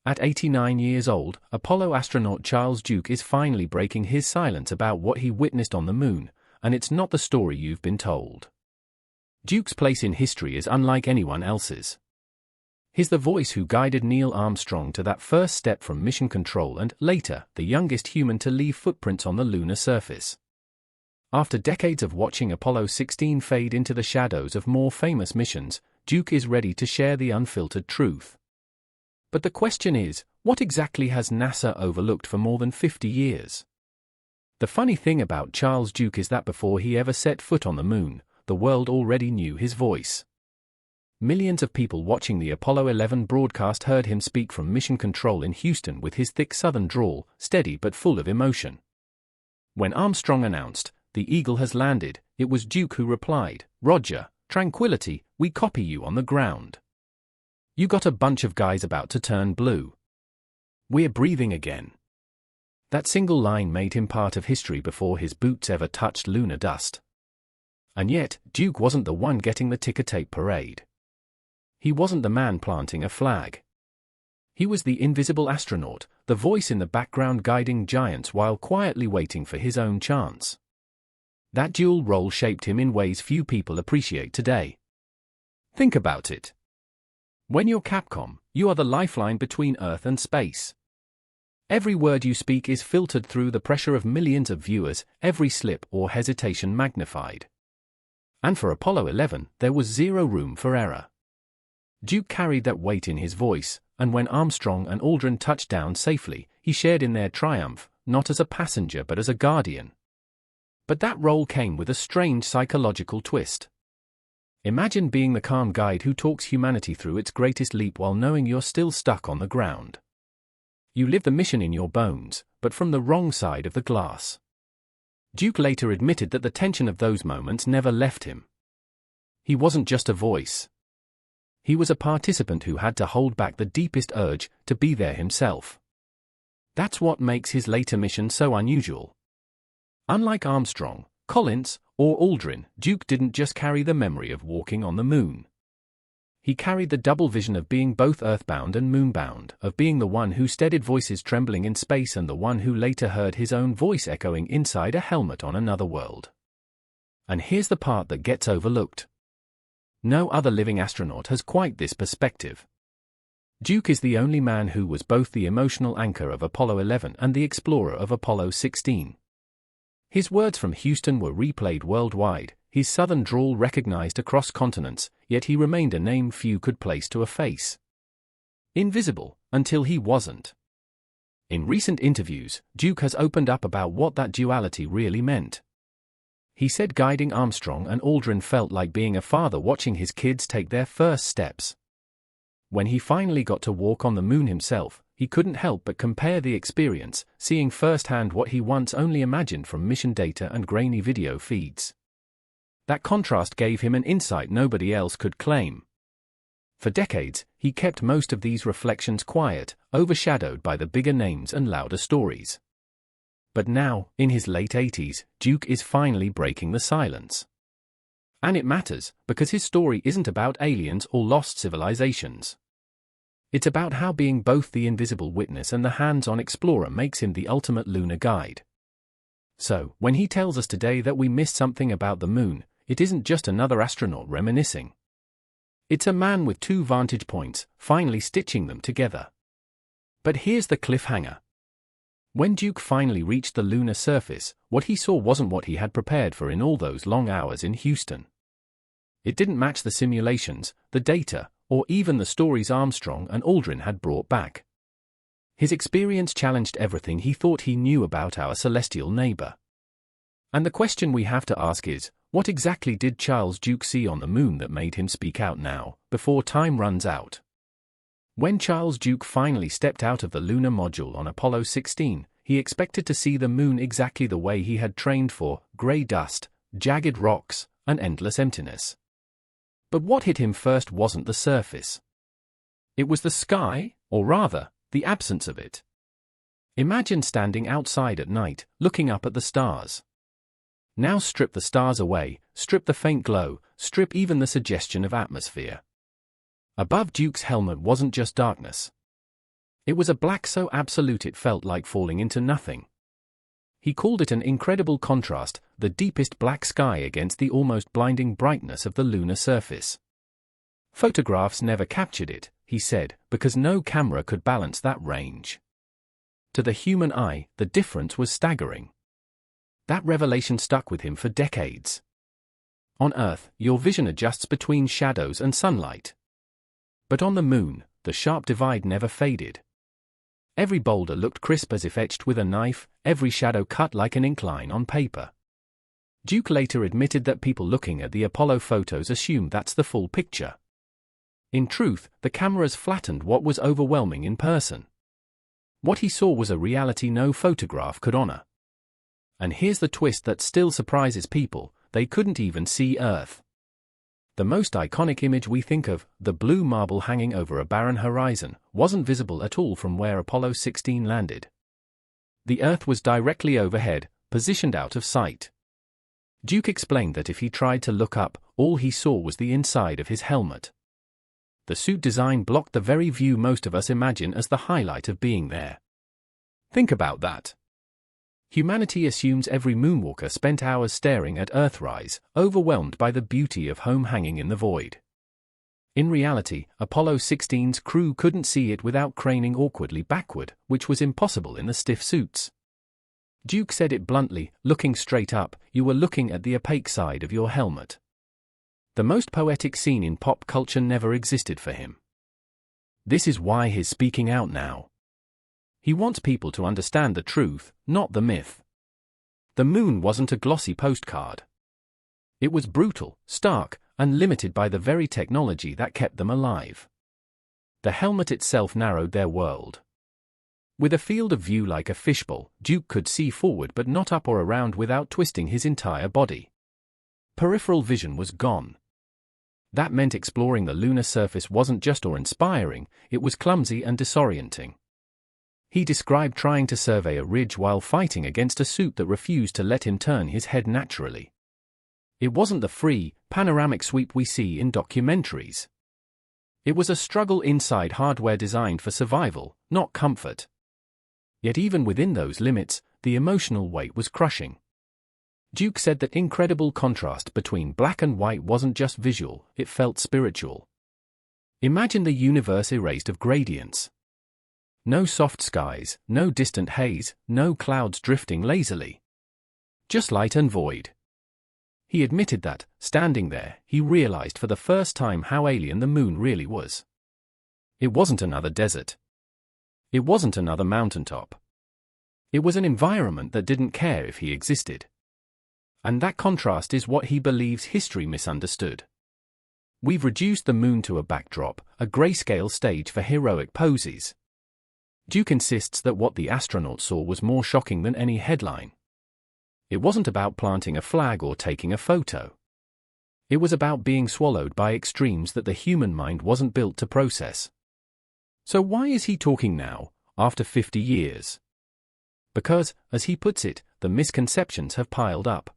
At 89 years old, Apollo astronaut Charles Duke is finally breaking his silence about what he witnessed on the moon, and it's not the story you've been told. Duke's place in history is unlike anyone else's. He's the voice who guided Neil Armstrong to that first step from mission control and, later, the youngest human to leave footprints on the lunar surface. After decades of watching Apollo 16 fade into the shadows of more famous missions, Duke is ready to share the unfiltered truth. But the question is, what exactly has NASA overlooked for more than 50 years? The funny thing about Charles Duke is that before he ever set foot on the moon, the world already knew his voice. Millions of people watching the Apollo 11 broadcast heard him speak from mission control in Houston with his thick southern drawl, steady but full of emotion. When Armstrong announced, "The Eagle has landed," it was Duke who replied, "Roger, tranquility, we copy you on the ground. You got a bunch of guys about to turn blue. We're breathing again." That single line made him part of history before his boots ever touched lunar dust. And yet, Duke wasn't the one getting the ticker tape parade. He wasn't the man planting a flag. He was the invisible astronaut, the voice in the background guiding giants while quietly waiting for his own chance. That dual role shaped him in ways few people appreciate today. Think about it. When you're Capcom, you are the lifeline between Earth and space. Every word you speak is filtered through the pressure of millions of viewers, every slip or hesitation magnified. And for Apollo 11, there was zero room for error. Duke carried that weight in his voice, and when Armstrong and Aldrin touched down safely, he shared in their triumph, not as a passenger but as a guardian. But that role came with a strange psychological twist. Imagine being the calm guide who talks humanity through its greatest leap while knowing you're still stuck on the ground. You live the mission in your bones, but from the wrong side of the glass. Duke later admitted that the tension of those moments never left him. He wasn't just a voice. He was a participant who had to hold back the deepest urge to be there himself. That's what makes his later mission so unusual. Unlike Armstrong, Collins, or Aldrin, Duke didn't just carry the memory of walking on the moon. He carried the double vision of being both earthbound and moonbound, of being the one who steadied voices trembling in space and the one who later heard his own voice echoing inside a helmet on another world. And here's the part that gets overlooked. No other living astronaut has quite this perspective. Duke is the only man who was both the emotional anchor of Apollo 11 and the explorer of Apollo 16. His words from Houston were replayed worldwide, his southern drawl recognized across continents, yet he remained a name few could place to a face. Invisible, until he wasn't. In recent interviews, Duke has opened up about what that duality really meant. He said guiding Armstrong and Aldrin felt like being a father watching his kids take their first steps. When he finally got to walk on the moon himself, he couldn't help but compare the experience, seeing firsthand what he once only imagined from mission data and grainy video feeds. That contrast gave him an insight nobody else could claim. For decades, he kept most of these reflections quiet, overshadowed by the bigger names and louder stories. But now, in his late 80s, Duke is finally breaking the silence. And it matters, because his story isn't about aliens or lost civilizations. It's about how being both the invisible witness and the hands-on explorer makes him the ultimate lunar guide. So, when he tells us today that we missed something about the moon, it isn't just another astronaut reminiscing. It's a man with two vantage points, finally stitching them together. But here's the cliffhanger. When Duke finally reached the lunar surface, what he saw wasn't what he had prepared for in all those long hours in Houston. It didn't match the simulations, the data, or even the stories Armstrong and Aldrin had brought back. His experience challenged everything he thought he knew about our celestial neighbor. And the question we have to ask is, what exactly did Charles Duke see on the moon that made him speak out now, before time runs out? When Charles Duke finally stepped out of the lunar module on Apollo 16, he expected to see the moon exactly the way he had trained for: gray dust, jagged rocks, and endless emptiness. But what hit him first wasn't the surface. It was the sky, or rather, the absence of it. Imagine standing outside at night, looking up at the stars. Now strip the stars away, strip the faint glow, strip even the suggestion of atmosphere. Above Duke's helmet wasn't just darkness. It was a black so absolute it felt like falling into nothing. He called it an incredible contrast, the deepest black sky against the almost blinding brightness of the lunar surface. Photographs never captured it, he said, because no camera could balance that range. To the human eye, the difference was staggering. That revelation stuck with him for decades. On Earth, your vision adjusts between shadows and sunlight. But on the Moon, the sharp divide never faded. Every boulder looked crisp as if etched with a knife, every shadow cut like an ink line on paper. Duke later admitted that people looking at the Apollo photos assumed that's the full picture. In truth, the cameras flattened what was overwhelming in person. What he saw was a reality no photograph could honor. And here's the twist that still surprises people: they couldn't even see Earth. The most iconic image we think of, the blue marble hanging over a barren horizon, wasn't visible at all from where Apollo 16 landed. The Earth was directly overhead, positioned out of sight. Duke explained that if he tried to look up, all he saw was the inside of his helmet. The suit design blocked the very view most of us imagine as the highlight of being there. Think about that. Humanity assumes every moonwalker spent hours staring at Earthrise, overwhelmed by the beauty of home hanging in the void. In reality, Apollo 16's crew couldn't see it without craning awkwardly backward, which was impossible in the stiff suits. Duke said it bluntly: looking straight up, you were looking at the opaque side of your helmet. The most poetic scene in pop culture never existed for him. This is why he's speaking out now. He wants people to understand the truth, not the myth. The Moon wasn't a glossy postcard. It was brutal, stark, and limited by the very technology that kept them alive. The helmet itself narrowed their world. With a field of view like a fishbowl, Duke could see forward but not up or around without twisting his entire body. Peripheral vision was gone. That meant exploring the lunar surface wasn't just awe-inspiring, it was clumsy and disorienting. He described trying to survey a ridge while fighting against a suit that refused to let him turn his head naturally. It wasn't the free, panoramic sweep we see in documentaries. It was a struggle inside hardware designed for survival, not comfort. Yet even within those limits, the emotional weight was crushing. Duke said that incredible contrast between black and white wasn't just visual, it felt spiritual. Imagine the universe erased of gradients. No soft skies, no distant haze, no clouds drifting lazily. Just light and void. He admitted that, standing there, he realized for the first time how alien the Moon really was. It wasn't another desert. It wasn't another mountaintop. It was an environment that didn't care if he existed. And that contrast is what he believes history misunderstood. We've reduced the Moon to a backdrop, a grayscale stage for heroic poses. Duke insists that what the astronaut saw was more shocking than any headline. It wasn't about planting a flag or taking a photo. It was about being swallowed by extremes that the human mind wasn't built to process. So why is he talking now, after 50 years? Because, as he puts it, the misconceptions have piled up.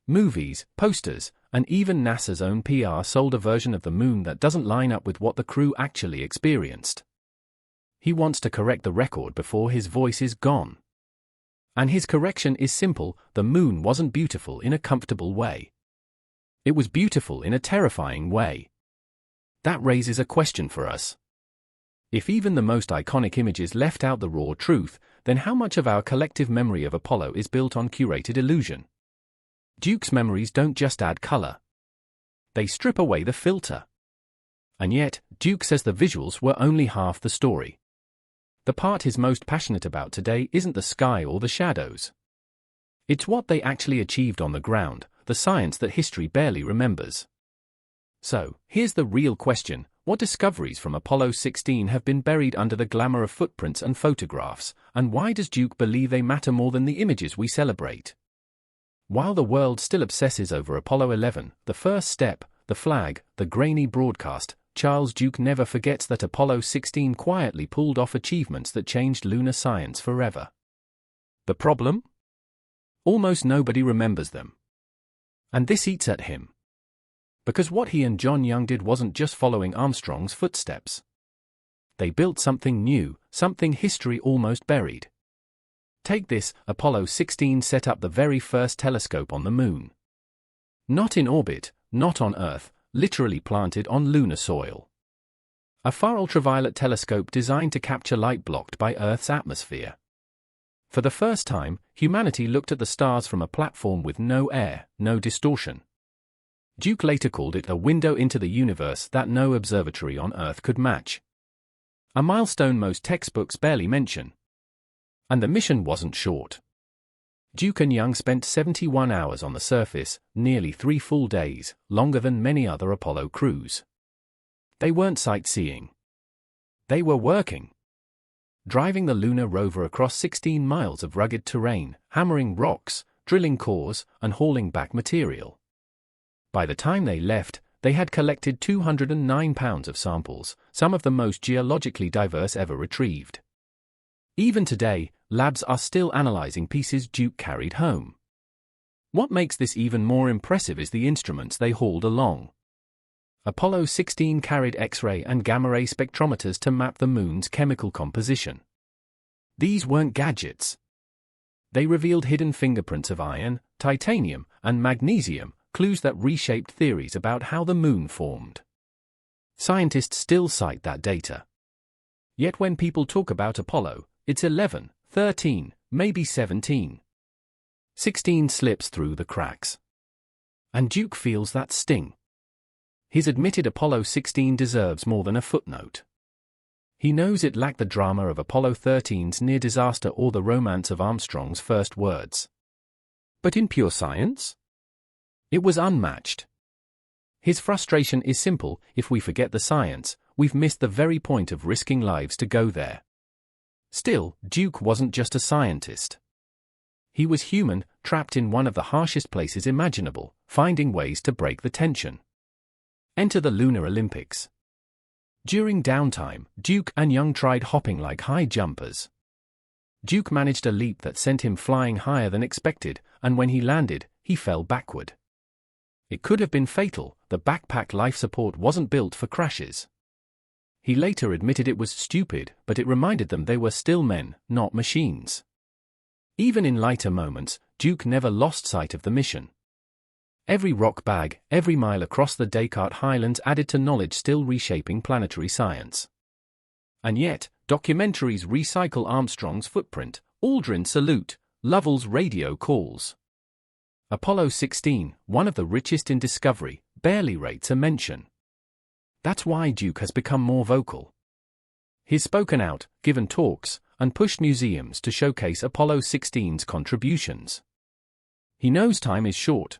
Movies, posters, and even NASA's own PR sold a version of the Moon that doesn't line up with what the crew actually experienced. He wants to correct the record before his voice is gone. And his correction is simple: the Moon wasn't beautiful in a comfortable way. It was beautiful in a terrifying way. That raises a question for us. If even the most iconic images left out the raw truth, then how much of our collective memory of Apollo is built on curated illusion? Duke's memories don't just add color. They strip away the filter. And yet, Duke says the visuals were only half the story. The part he's most passionate about today isn't the sky or the shadows. It's what they actually achieved on the ground, the science that history barely remembers. So, here's the real question: what discoveries from Apollo 16 have been buried under the glamour of footprints and photographs, and why does Duke believe they matter more than the images we celebrate? While the world still obsesses over Apollo 11, the first step, the flag, the grainy broadcast, Charles Duke never forgets that Apollo 16 quietly pulled off achievements that changed lunar science forever. The problem? Almost nobody remembers them. And this eats at him. Because what he and John Young did wasn't just following Armstrong's footsteps. they built something new, something history almost buried. Take this: Apollo 16 set up the very first telescope on the Moon. Not in orbit, not on Earth, literally planted on lunar soil. A far-ultraviolet telescope designed to capture light blocked by Earth's atmosphere. For the first time, humanity looked at the stars from a platform with no air, no distortion. Duke later called it a window into the universe that no observatory on Earth could match. A milestone most textbooks barely mention. And the mission wasn't short. Duke and Young spent 71 hours on the surface, nearly 3 full days, longer than many other Apollo crews. They weren't sightseeing. They were working. Driving the lunar rover across 16 miles of rugged terrain, hammering rocks, drilling cores, and hauling back material. By the time they left, they had collected 209 pounds of samples, some of the most geologically diverse ever retrieved. Even today, labs are still analyzing pieces Duke carried home. What makes this even more impressive is the instruments they hauled along. Apollo 16 carried X-ray and gamma-ray spectrometers to map the Moon's chemical composition. These weren't gadgets. They revealed hidden fingerprints of iron, titanium, and magnesium, clues that reshaped theories about how the Moon formed. Scientists still cite that data. Yet when people talk about Apollo, it's 11, 13, maybe 17. 16 slips through the cracks. And Duke feels that sting. His admitted Apollo 16 deserves more than a footnote. He knows it lacked the drama of Apollo 13's near disaster or the romance of Armstrong's first words. But in pure science, it was unmatched. His frustration is simple: if we forget the science, we've missed the very point of risking lives to go there. Still, Duke wasn't just a scientist. He was human, trapped in one of the harshest places imaginable, finding ways to break the tension. Enter the Lunar Olympics. During downtime, Duke and Young tried hopping like high jumpers. Duke managed a leap that sent him flying higher than expected, and when he landed, he fell backward. It could have been fatal. The backpack life support wasn't built for crashes. He later admitted it was stupid, but it reminded them they were still men, not machines. Even in lighter moments, Duke never lost sight of the mission. Every rock bag, every mile across the Descartes Highlands added to knowledge still reshaping planetary science. And yet, documentaries recycle Armstrong's footprint, Aldrin's salute, Lovell's radio calls. Apollo 16, one of the richest in discovery, barely rates a mention. That's why Duke has become more vocal. He's spoken out, given talks, and pushed museums to showcase Apollo 16's contributions. He knows time is short.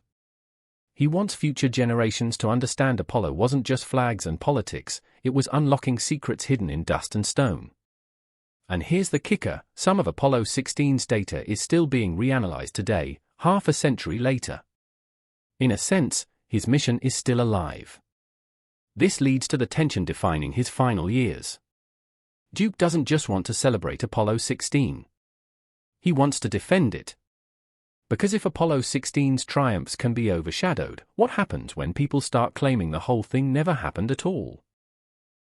He wants future generations to understand Apollo wasn't just flags and politics, it was unlocking secrets hidden in dust and stone. And here's the kicker: some of Apollo 16's data is still being reanalyzed today, half a century later. In a sense, his mission is still alive. This leads to the tension defining his final years. Duke doesn't just want to celebrate Apollo 16. He wants to defend it. Because if Apollo 16's triumphs can be overshadowed, what happens when people start claiming the whole thing never happened at all?